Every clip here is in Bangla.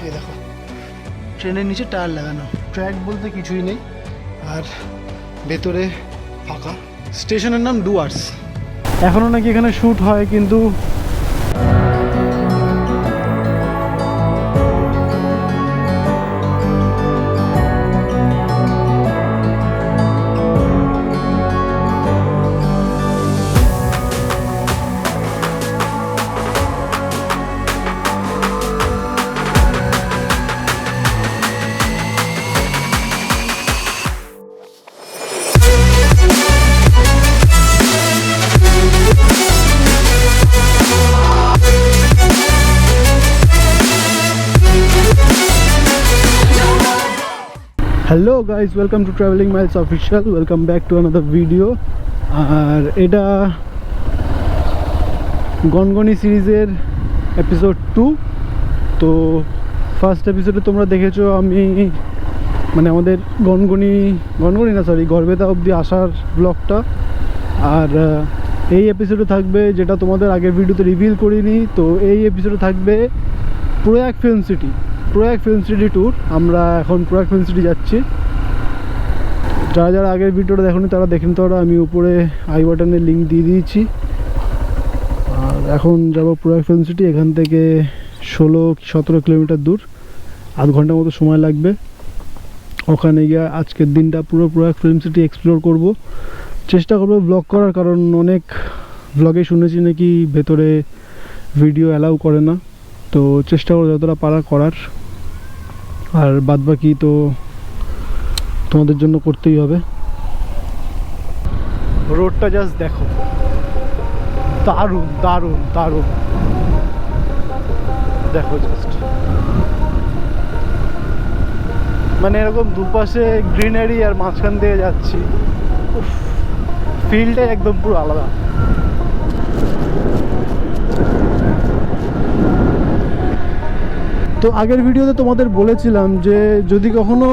এই দেখো ট্রেনের নিচে টায়ার লাগানো, ট্র্যাক বলতে কিছুই নেই, আর ভেতরে ফাঁকা। স্টেশনের নাম ডুয়ার্স। এখনও নাকি এখানে শ্যুট হয়, কিন্তু hello guys, welcome to travelling miles official, welcome back to another video. আর এটা গনগনি সিরিজের এপিসোড 2। তো ফার্স্ট এপিসোডে তোমরা দেখেছো আমি মানে আমাদের গনগনি না সরি গড়বেতা অবধি আসার ব্লগটা। আর এই এপিসোডে থাকবে যেটা তোমাদের আগের ভিডিওতে রিভিল করিনি, তো এই এপিসোডে থাকবে প্রয়াগ ফিল্ম সিটি ট্যুর। আমরা এখন প্রয়াগ ফিল্ম সিটি যাচ্ছি। যারা আগের ভিডিওটা দেখোনি তারা দেখে নিতে পারো, আমি উপরে আই বাটনের লিঙ্ক দিয়ে দিয়েছি। আর এখন যাব প্রয়াগ ফিল্ম সিটি। এখান থেকে 16-17 কিলোমিটার দূর, আধ ঘন্টার মতো সময় লাগবে। ওখানে গিয়ে আজকের দিনটা পুরো প্রয়াগ ফিল্ম সিটি এক্সপ্লোর করব, চেষ্টা করবো ব্লগ করার, কারণ অনেক ব্লগে শুনেছি নাকি ভেতরে ভিডিও অ্যালাউ করে না। তো চেষ্টা করবো যতটা পারা করার, আর বাদবাকি তো তোমাদের জন্য করতেই হবে। রোডটা জাস্ট দেখো, দারুণ দারুণ দারুণ, দেখো জাস্ট মানে এরকম দুপাশে গ্রিনারি আর মাঝখান দিয়ে যাচ্ছি, ফিলটাই একদম পুরো আলাদা। তো আগের ভিডিওতে তোমাদের বলেছিলাম যে যদি কখনো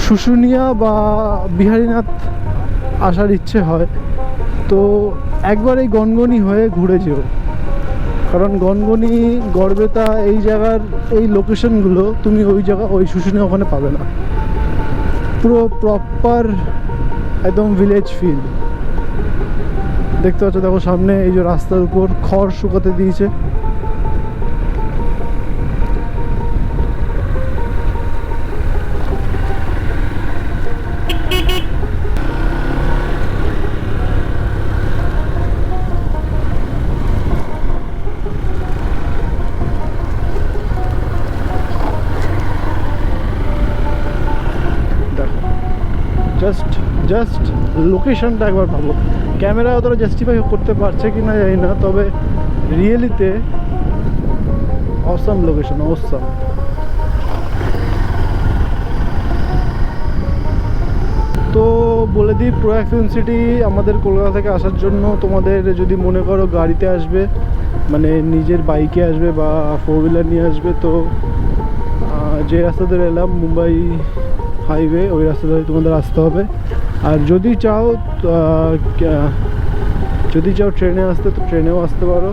শুশুনিয়া বা বিহারীনাথ আসার ইচ্ছে হয় তো একবার এই গনগনি হয়ে ঘুরে যেও, কারণ গনগনি গড়বেতা এই জায়গার এই লোকেশনগুলো তুমি ওই শুশুনিয়া ওখানে পাবে না। পুরো প্রপার একদম ভিলেজ ফিল দেখতে পাচ্ছ। দেখো সামনে এই যে রাস্তার উপর খড় শুকাতে দিয়েছে। জাস্ট লোকেশনটা একবার ভাবো, ক্যামেরা অতটা জাস্টিফাই করতে পারছে কি না জানি না, তবে রিয়েলিতে অসাম লোকেশন, অসাম। তো বলে দিই, প্রয়াগ ফিল্ম সিটি আমাদের কলকাতা থেকে আসার জন্য তোমাদের যদি মনে করো গাড়িতে আসবে, মানে নিজের বাইকে আসবে বা 4 হুইলার নিয়ে আসবে, তো যে রাস্তা ধরে এলাম মুম্বাই হাইওয়ে, ওই রাস্তা ধরে তোমাদের আসতে হবে। আর যদি চাও ট্রেনে আসতে, তো ট্রেনেও আসতে পারো।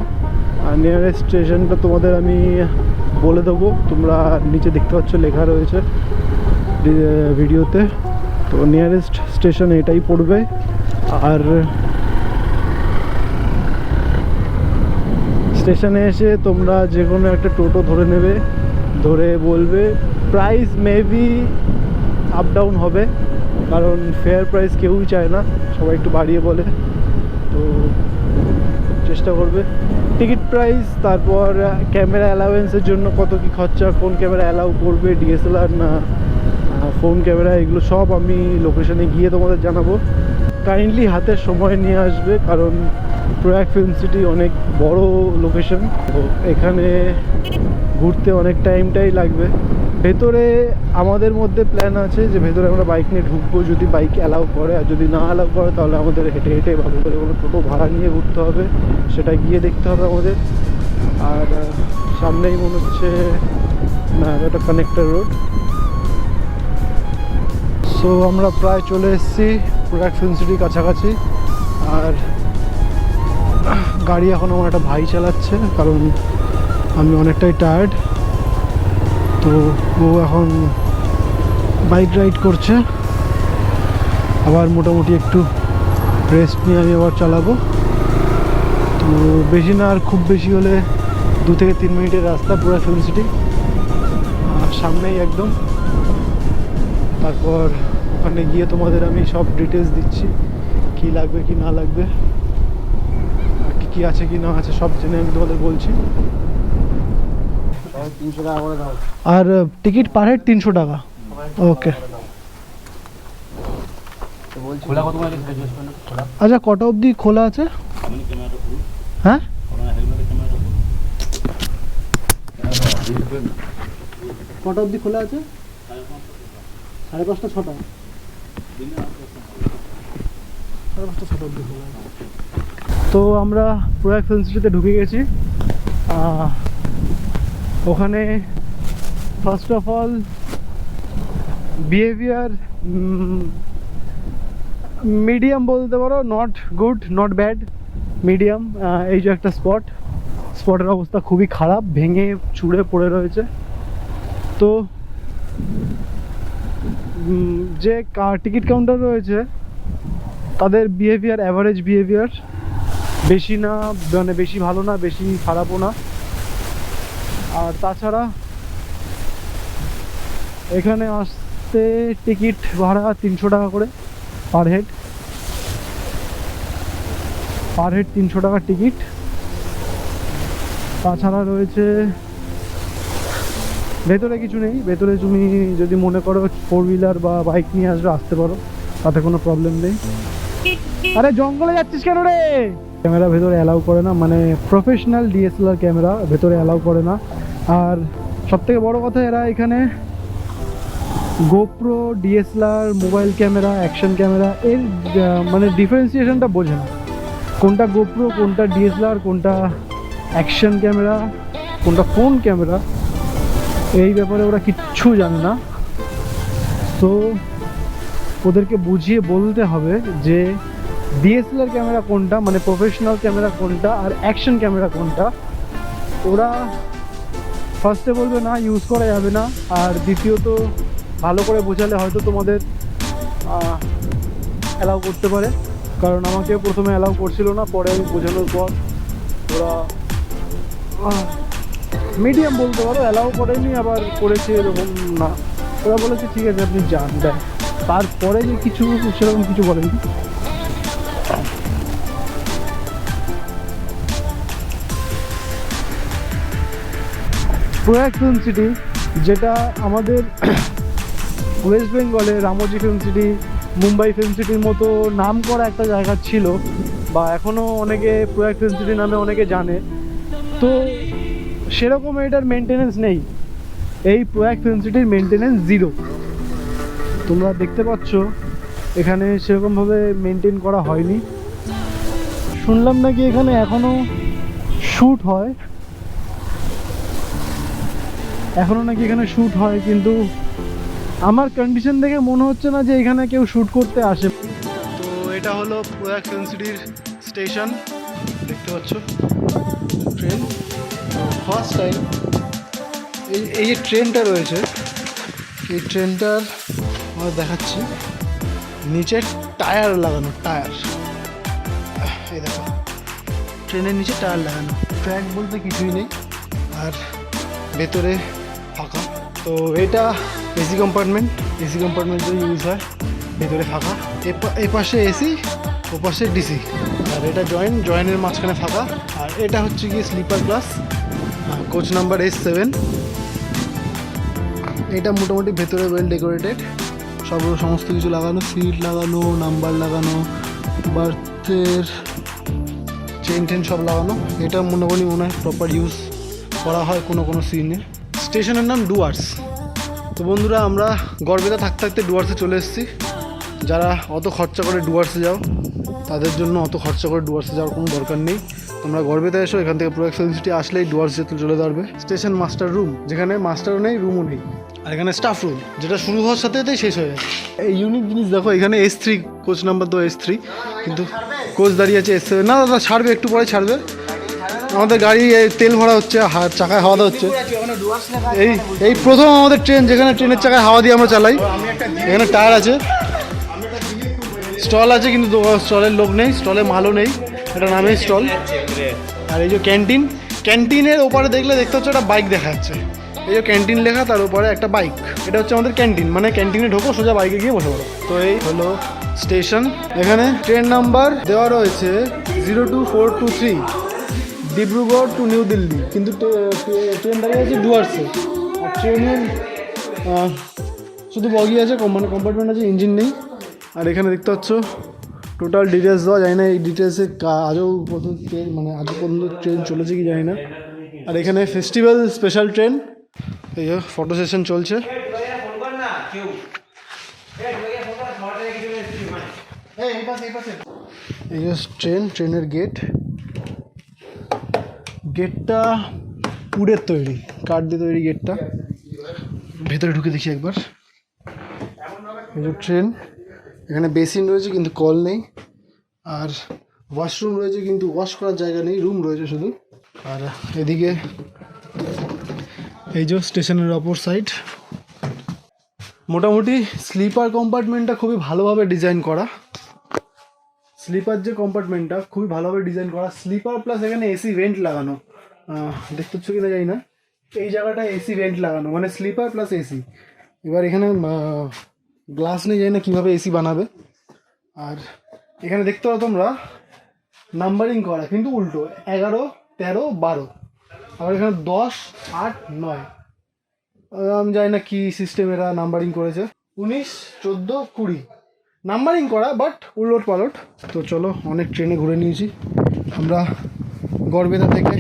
আর নিয়ারেস্ট স্টেশনটা তোমাদের আমি বলে দেবো, তোমরা নিচে দেখতে পাচ্ছ লেখা রয়েছে ভিডিওতে। তো নিয়ারেস্ট স্টেশন এটাই পড়বে। আর স্টেশনে এসে তোমরা যে কোনো একটা টোটো ধরে নেবে, ধরে বলবে প্রাইস মেবি আপ ডাউন হবে, কারণ ফেয়ার প্রাইস কেউই চায় না, সবাই একটু বাড়িয়ে বলে। তো চেষ্টা করবে টিকিট প্রাইস, তারপর ক্যামেরা অ্যালাউয়েন্সের জন্য কত কি খরচা, কোন ক্যামেরা অ্যালাউ করবে, ডিএসএলআর না ফোন ক্যামেরা, এগুলো সব আমি লোকেশনে গিয়ে তোমাদের জানাবো। কাইন্ডলি হাতে সময় নিয়ে আসবে, কারণ প্রয়াগ ফিল্ম সিটি অনেক বড় লোকেশন, তো এখানে ঘুরতে অনেক টাইমটাই লাগবে। ভেতরে আমাদের মধ্যে প্ল্যান আছে যে ভেতরে আমরা বাইক নিয়ে ঢুকবো, যদি বাইক অ্যালাউ করে, আর যদি না অ্যালাউ করে তাহলে আমাদের হেঁটে হেঁটে ভালো করে কোনো টোটো ভাড়া নিয়ে ঘুরতে হবে, সেটা গিয়ে দেখতে হবে আমাদের। আর সামনেই মনে হচ্ছে না এটা কানেক্টর রোড। সো আমরা প্রায় চলে এসেছি প্রয়াগ ফিল্ম সিটির কাছাকাছি। আর গাড়ি এখন আমার একটা ভাই চালাচ্ছে, কারণ আমি অনেকটাই টায়ার্ড। তো ও এখন বাইক রাইড করছে, আবার মোটামুটি একটু রেস্ট নিয়ে আমি আবার চালাবো। তো বেশি না, আর খুব বেশি হলে 2 থেকে 3 মিনিটের রাস্তা প্রয়াগ ফিল্ম সিটি, আর সামনেই একদম। তারপর ওখানে গিয়ে তোমাদের আমি সব ডিটেলস দিচ্ছি, কি লাগবে কি না লাগবে, আর কি আছে কি না আছে সব জেনে আমি তোমাদের বলছি। 300 টাকা করে দাও। আর টিকিট পার হেড 300 টাকা। ওকে, খোলা কত করে খোলা? আচ্ছা কটা অবধি খোলা আছে? হ্যাঁ কটা অবধি খোলা আছে? 5:30 6টা, 5:30 6টা অবধি খোলা আছে। তো আমরা প্রয়াগ ফিল্ম সিটিতে ঢুকে গেছি। ওখানে first of all behaviour medium বলতে পারো, not good not bad, medium. এই যে একটা স্পটের অবস্থা খুবই খারাপ, ভেঙে চুড়ে পড়ে রয়েছে। তো যে টিকিট কাউন্টার রয়েছে তাদের বিহেভিয়ার অ্যাভারেজ বিহেভিয়ার, বেশি না মানে বেশি ভালো না বেশি খারাপও না। আর তাছাড়া এখানে আসতে টিকিট ভাড়া 300 টাকা করে পার হেড 300 টাকা টিকিট। তাছাড়া রয়েছে ভেতরে কিছু নেই, ভেতরে তুমি যদি মনে করো 4 হুইলার বা বাইক নিয়ে আসতে পারো, তাতে কোনো প্রবলেম নেই। আরে জঙ্গলে যাচ্ছিস কেন রে? ক্যামেরা ভেতরে অ্যালাউ করে না, মানে প্রফেশনাল ডিএসএলআর ক্যামেরা ভেতরে অ্যালাউ করে না। আর সবথেকে বড় কথা, এরা এখানে GoPro, DSLR, mobile camera, action camera এর মানে ডিফারেন্সিয়েশনটা বোঝে না, কোনটা গোপ্রো, কোনটা ডিএসএলআর, কোনটা অ্যাকশন ক্যামেরা, কোনটা ফোন ক্যামেরা, এই ব্যাপারে ওরা কিচ্ছু জানে না। তো ওদেরকে বুঝিয়ে বলতে হবে যে ডিএসএলআর ক্যামেরা কোনটা, মানে প্রফেশনাল ক্যামেরা কোনটা, আর অ্যাকশন ক্যামেরা কোনটা। ওরা ফার্স্টে বলবে না, ইউজ করা যাবে না। আর দ্বিতীয়ত ভালো করে বোঝালে হয়তো তোমাদের অ্যালাউ করতে পারে, কারণ আমাকে প্রথমে অ্যালাউ করছিল না, পরে আমি বোঝানোর পর ওরা মিডিয়াম বলতে পারো, অ্যালাউ করেনি আবার করেছে এরকম না। ওরা বলেছে ঠিক আছে আপনি যান, দেন। তারপরে যে কিছু সেরকম কিছু বলেনি। প্রয়াগ ফিল্ম সিটি, যেটা আমাদের ওয়েস্ট বেঙ্গলে Ramoji film city, Mumbai film সিটির মতো নাম করা একটা জায়গা ছিল, বা এখনও অনেকে প্রয়াগ ফিল্ম সিটি নামে অনেকে জানে, তো সেরকম এটার মেনটেনেন্স নেই। এই প্রয়াগ ফিল্ম সিটির মেনটেনেন্স 0। তোমরা দেখতে পাচ্ছ এখানে সেরকমভাবে মেনটেন করা হয়নি। শুনলাম নাকি এখানে এখনও শ্যুট হয়, কিন্তু আমার কন্ডিশন দেখে মনে হচ্ছে না যে এখানে কেউ শ্যুট করতে আসে। তো এটা হলো প্রয়াগ ফিল্ম সিটির স্টেশন, দেখতে পাচ্ছ ট্রেন। ফার্স্ট টাইম এই যে ট্রেনটা রয়েছে, এই ট্রেনটার আমরা দেখাচ্ছি, নিচে টায়ার লাগানো, টায়ার এই দেখো, ট্রেনের নিচে টায়ার লাগানো, ট্র্যাক বলতে কিছুই নেই, আর ভেতরে ফাঁকা। তো এটা এসি কম্পার্টমেন্ট যদি ইউজ হয়, ভেতরে ফাঁকা, এ পাশে এসি, ও পাশে ডিসি, আর এটা জয়েনের মাঝখানে ফাঁকা। আর এটা হচ্ছে কি sleeper class, coach number S7। এটা মোটামুটি ভেতরে ওয়েল ডেকোরেটেড, সমস্ত কিছু লাগানো, সিট লাগানো, নাম্বার লাগানো, বার্থের চেন সব লাগানো। এটা মনে হয় প্রপার ইউজ করা হয় কোনো সিনে। স্টেশনের নাম ডুয়ার্স। তো বন্ধুরা, আমরা গড়বেতা থাকতে ডুয়ার্সে চলে এসেছি। যারা অত খরচা করে ডুয়ার্সে যাও, তাদের জন্য অত খরচা করে ডুয়ার্সে যাওয়ার কোনো দরকার নেই। তোমরা গড়বেতা এসো, এখান থেকে প্রয়াগ ফিল্ম সিটি আসলেই ডুয়ার্স যেতে চলে যাবে। স্টেশন মাস্টার রুম, যেখানে মাস্টারও নেই, রুমও নেই। আর এখানে স্টাফ রুম, যেটা শুরু হওয়ার সাথে সাথেই শেষ হয়ে যায়। এই ইউনিক জিনিস দেখো, এখানে S3 কোচ নাম্বার, তো S3, কিন্তু কোচ দাঁড়িয়ে আছে S7। না দাদা ছাড়বে, একটু পরে ছাড়বে। আমাদের গাড়ি তেল ভরা হচ্ছে, চাকায় হাওয়া হচ্ছে। এই এই প্রথম আমাদের ট্রেন, যেখানে ট্রেনের চাকায় হাওয়া দিয়ে আমরা চালাই। এখানে টায়ার আছে, স্টল আছে, কিন্তু স্টলের লোক নেই, স্টলে মালও নেই, এটা নামেই স্টল। আর এই যে ক্যান্টিন, ক্যান্টিনের ওপারে দেখলে দেখতে হচ্ছে একটা বাইক দেখা যাচ্ছে, এই যে ক্যান্টিন লেখা, তার উপরে একটা বাইক। এটা হচ্ছে আমাদের ক্যান্টিন, মানে ক্যান্টিনে ঢোকো, সোজা বাইকে গিয়ে বসে পড়ো। তো এই হলো স্টেশন। এখানে ট্রেন নাম্বার দেওয়া রয়েছে 02423 ডিব্রুগড় টু নিউ দিল্লি, কিন্তু ট্রেন দাঁড়িয়ে আছে ডুয়ার্সে। আর ট্রেনের শুধু বগি আছে, মানে কম্পার্টমেন্ট আছে, ইঞ্জিন নেই। আর এখানে দেখতে পাচ্ছ টোটাল ডিটেলস দেওয়া যায় না, এই ডিটেলসে আজও পর্যন্ত ট্রেন, মানে আজও পর্যন্ত ট্রেন চলেছে কি জানি না। আর এখানে ফেস্টিভ্যাল স্পেশাল ট্রেন, এই যে ফটো সেশন চলছে। এই যে ট্রেনের গেটটা উডের তৈরি, কাঠ দিয়ে তৈরি গেটটা। ভেতরে ঢুকে দেখি একবার। এই যে ট্রেন, এখানে বেসিন রয়েছে কিন্তু কল নেই, আর ওয়াশরুম রয়েছে কিন্তু ওয়াশ করার জায়গা নেই, রুম রয়েছে শুধু। আর এদিকে এই যে স্টেশনের অপর সাইড। মোটামুটি স্লিপার কম্পার্টমেন্টটা খুবই ভালোভাবে ডিজাইন করা, স্লিপার যে কম্পার্টমেন্টটা খুবই ভালোভাবে ডিজাইন করা। স্লিপার প্লাস এখানে এসি ভেন্ট লাগানো, দেখতে পাচ্ছ কিনা জানি না, এই জায়গাটা এসি ভেন্ট লাগানো, মানে স্লিপার প্লাস এসি। এবার এখানে গ্লাস নেই, জানি না কীভাবে এসি বানাবে। আর এখানে দেখতে পারো তোমরা নাম্বারিং করা, কিন্তু উল্টো 11, 13, 12। আবার এখানে 10, 8, 9। আমি জানি না কী সিস্টেম এরা নাম্বারিং করেছে। 19, 14, 20 নাম্বারিং করা, বাট উলট পালট। তো চলো, অনেক ট্রেনে ঘুরে নিয়েছি আমরা। গড়বেতা থেকে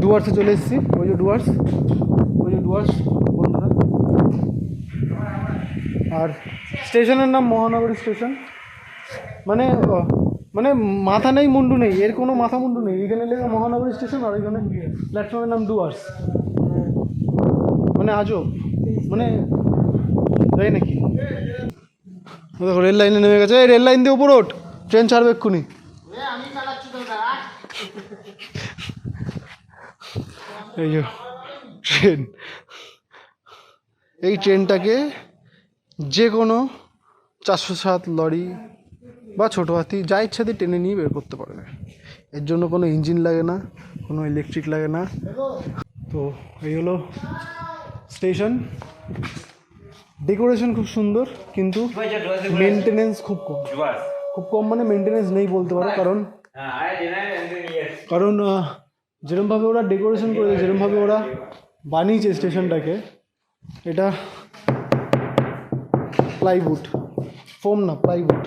ডুয়ার্সে চলে এসেছি, ওই যে ডুয়ার্স বন্ধুরা। আর স্টেশনের নাম মহানগরী স্টেশন, মানে মানে মাথা নেই মুন্ডু নেই, এর কোনো মাথা মুন্ডু নেই। এখানে লেখা মহানগরী স্টেশন, আর এখানে প্ল্যাটফর্মের নাম ডুয়ার্স। মানে আজব, মানে যাই নাকি। দেখো রেল লাইনে নেমে গেছে, এই রেল লাইন দিয়ে উপর ওঠ, ট্রেন ছাড়বে এক্ষুনি। এই যে ট্রেন, এই ট্রেনটাকে যে কোনো 407 লরি বা ছোটো হাতি যা ইচ্ছা দিয়ে টেনে নিয়ে বের করতে পারবে। এর জন্য কোনো ইঞ্জিন লাগে না, কোনো ইলেকট্রিক লাগে না। তো এই হলো স্টেশন। ডেকোরেশন খুব সুন্দর, কিন্তু মেনটেনেন্স খুব কম, মানে মেনটেনেন্স নেই বলতে পারো। কারণ যেরমভাবে ওরা ডেকোরেশন করেছে, যেরমভাবে ওরা বানিয়েছে স্টেশনটাকে, এটা প্লাইউড, ফোম না প্লাইউড।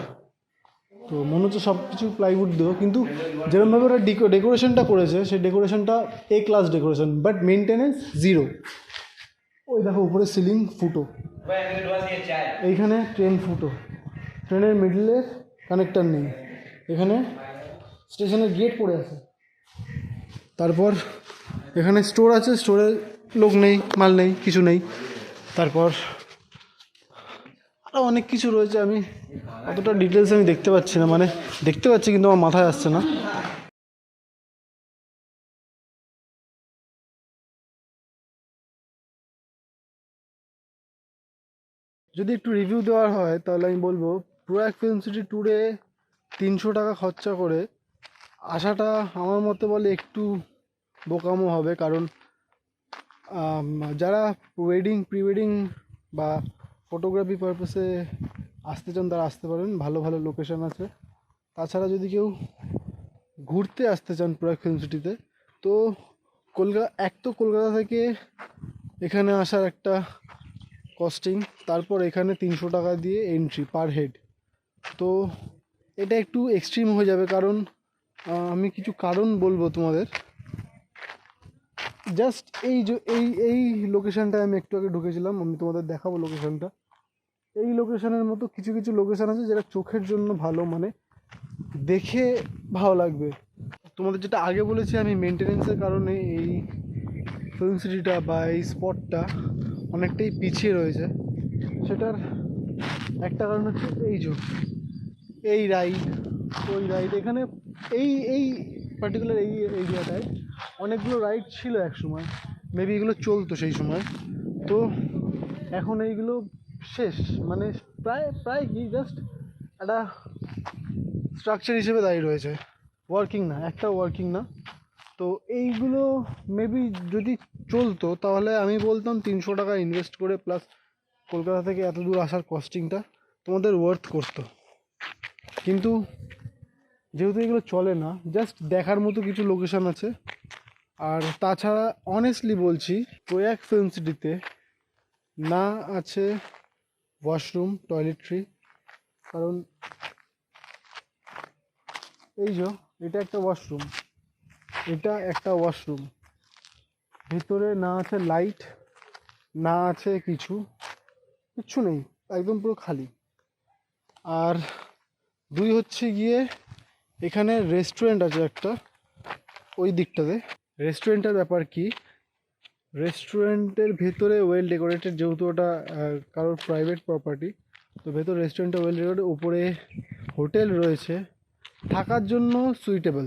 তো মনে হচ্ছে সব কিছু প্লাইউড দেবো, কিন্তু যেরকমভাবে ওরা ডেকোরেশনটা করেছে, সেই ডেকোরেশনটা A class decoration, but maintenance zero. ওই দেখো উপরে সিলিং ফুটো, এইখানে ট্রেন ফুটো, ট্রেনের মিডলের কানেক্টার নেই, এখানে স্টেশনের গেট পড়ে আছে। তারপর এখানে স্টোর আছে, স্টোরে লোক নেই, মাল নেই, কিছু নেই। তারপর আরও অনেক কিছু রয়েছে, আমি অতটা ডিটেলস আমি দেখতে পাচ্ছি না, মানে দেখতে পাচ্ছি কিন্তু আমার মাথায় আসছে না। যদি একটু রিভিউ দেওয়ার হয় তাহলে আমি বলবো, প্রয়াগ ফিল্ম সিটি ট্যুরে 300 টাকা খরচা করে আসাটা আমার মতে বলে একটু বোকামো হবে। কারণ যারা প্রি ওয়েডিং বা ফটোগ্রাফি পারপাসে আসতে চান তারা আসতে পারেন, ভালো ভালো লোকেশন আছে। তাছাড়া যদি কেউ ঘুরতে আসতে চান প্রয়াগ ফিল্ম সিটিতে, তো কলকাতা থেকে এখানে আসার একটা কস্টিং, তারপর এখানে 300 টাকা দিয়ে এন্ট্রি পার হেড। তো এটা একটু এক্সট্রিম হয়ে যাবে, কারণ আমি কিছু কারণ বলবো তোমাদের। জাস্ট এই লোকেশানটায় আমি একটু আগে ঢুকেছিলাম, আমি তোমাদের দেখাবো লোকেশানটা। এই লোকেশানের মতো কিছু কিছু লোকেশান আছে যেটা চোখের জন্য ভালো, মানে দেখে ভালো লাগবে। তোমাদের যেটা আগে বলেছি আমি, মেনটেনেন্সের কারণে এই ফিল্ম সিটিটা বা এই স্পটটা অনেকটাই পিছিয়ে রয়েছে। সেটার একটা কারণ হচ্ছে এই রাইড, ওই রাইড। এখানে এই পার্টিকুলার এই এরিয়াটায় অনেকগুলো রাইড ছিল এক সময়, মেবি এগুলো চলতো সেই সময়। তো এখন এইগুলো শেষ, মানে প্রায় প্রায় কি জাস্ট একটা স্ট্রাকচার হিসেবে দাঁড়িয়ে রয়েছে, ওয়ার্কিং না, একটা ওয়ার্কিং না। তো এইগুলো মেবি যদি চলতো তাহলে আমি বলতাম 300 টাকা ইনভেস্ট করে প্লাস কলকাতা থেকে এত দূর আসার কস্টিংটা তোমাদের ওয়ার্থ করতো। কিন্তু যেহেতু এগুলো চলে না, জাস্ট দেখার মতো কিছু লোকেশন আছে। আর তাছাড়া অনেস্টলি বলছি, প্রয়াগ ফিল্ম সিটিতে না আছে ওয়াশরুম, টয়লেট্রি। কারণ এই যে এটা একটা ওয়াশরুম, এটা একটা ওয়াশরুম, ভিতরে না আছে লাইট, না আছে কিচ্ছু নেই, একদম পুরো খালি। আর দুই হচ্ছে গিয়ে এখানে রেস্টুরেন্ট আছে একটা ওই দিকটাতে। রেস্টুরেন্টের ব্যাপার কি, রেস্টুরেন্টের ভেতরে ওয়েল ডেকোরেটেড, যেহেতু ওটা কারোর প্রাইভেট প্রপার্টি, তো ভেতর রেস্টুরেন্টটা ওয়েল ডেকোরেটেড, উপরে হোটেল রয়েছে, থাকার জন্য সুইটেবল,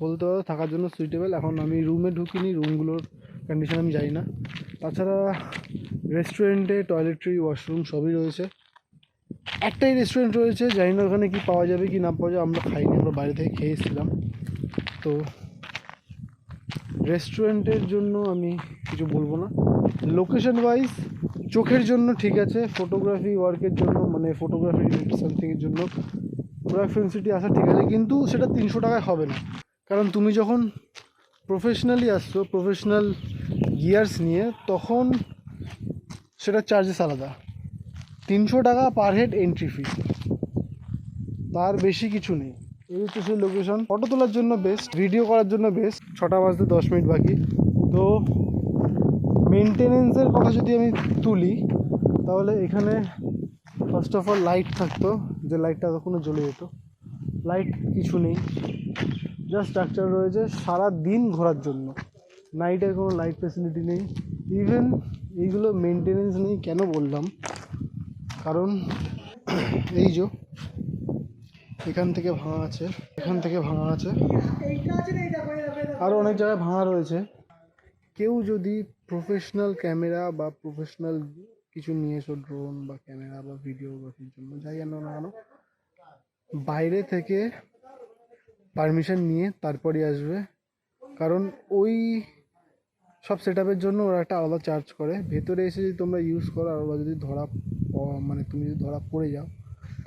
বলতে পারো থাকার জন্য সুইটেবল। এখন আমি রুমে ঢুকিনি, রুমগুলোর কন্ডিশন আমি জানি না। তাছাড়া রেস্টুরেন্টে টয়লেট্রি, ওয়াশরুম সবই রয়েছে। একটাই রেস্টুরেন্ট রয়েছে, জানি না ওখানে কি পাওয়া যাবে কি না পাওয়া যাবে, আমরা খাইনি, আমরা বাইরে থেকে খেয়ে এসেছিলাম। তো রেস্টুরেন্টের জন্য আমি কিছু বলবো না। লোকেশন ওয়াইজ চোখের জন্য ঠিক আছে, ফটোগ্রাফি ওয়ার্কের জন্য, মানে ফটোগ্রাফি সামথিংয়ের জন্য প্রয়াগ ফিল্ম সিটি আসা ঠিক আছে, কিন্তু সেটা 300 টাকায় হবে না। কারণ তুমি যখন প্রফেশনালি আসছো, প্রফেশনাল গিয়ার্স নিয়ে, তখন সেটা চার্জেস আলাদা। 300 টাকা পার হেড এন্ট্রি ফি, তার বেশি কিছু নেই। এই হচ্ছে সেই লোকেশন, ফটো তোলার জন্য বেস্ট, ভিডিও করার জন্য বেস্ট। 6টা বাজতে 10 মিনিট বাকি। তো মেনটেনেন্সের কথা যদি আমি তুলি, তাহলে এখানে ফার্স্ট অফ অল লাইট থাকতো, যে লাইটটা তখনও জ্বলে যেত। লাইট কিছু নেই, জাস্ট স্ট্রাকচার রয়েছে সারা দিন ঘোরার জন্য, নাইটের কোনো লাইট ফেসিলিটি নেই। ইভেন এইগুলো মেনটেনেন্স নেই, কেন বললাম, কারণ এই যে এখান থেকে ভাঙা আছে, এখান থেকে ভাঙা আছে, আরও অনেক জায়গায় ভাঙা রয়েছে। কেউ যদি প্রফেশনাল ক্যামেরা বা প্রফেশনাল কিছু নিয়ে এসো, ড্রোন বা ক্যামেরা বা ভিডিওগ্রাফির জন্য, যাই আনো না কেন, বাইরে থেকে পারমিশন নিয়ে তারপরই আসবে। কারণ ওই সব সেট আপের জন্য ওরা একটা আলাদা চার্জ করে। ভেতরে এসে যদি তোমরা ইউজ করো আর ওরা যদি মানে তুমি যদি ধরা পড়ে যাও,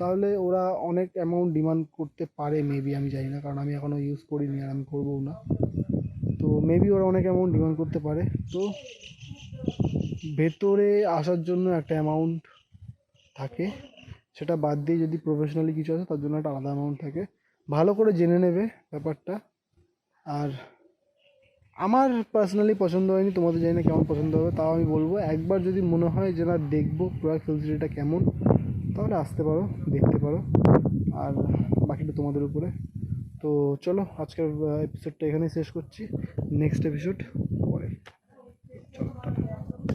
তাহলে ওরা অনেক অ্যামাউন্ট ডিমান্ড করতে পারে মেবি, আমি জানি না, কারণ আমি এখনও ইউজ করিনি আর আমি করবও না। তো মেবি ওরা অনেক অ্যামাউন্ট ডিমান্ড করতে পারে। তো ভেতরে আসার জন্য একটা অ্যামাউন্ট থাকে, সেটা বাদ দিয়ে যদি প্রফেশনালি কিছু আছে তার জন্য একটা আলাদা অ্যামাউন্ট থাকে। ভালো করে জেনে নেবে ব্যাপারটা। আর আমার পার্সোনালি পছন্দ হয়নি, তোমাদের জানি না কেমন পছন্দ হবে, তাও আমি বলবো একবার যদি মনে হয় যে না দেখবো প্রয়াগ ফিল্ম সিটিটা কেমন, তাহলে আসতে পারো, দেখতে পারো। আর বাকিটা তোমাদের উপরে। তো চলো, আজকের এপিসোডটা এখানেই শেষ করছি। Next episode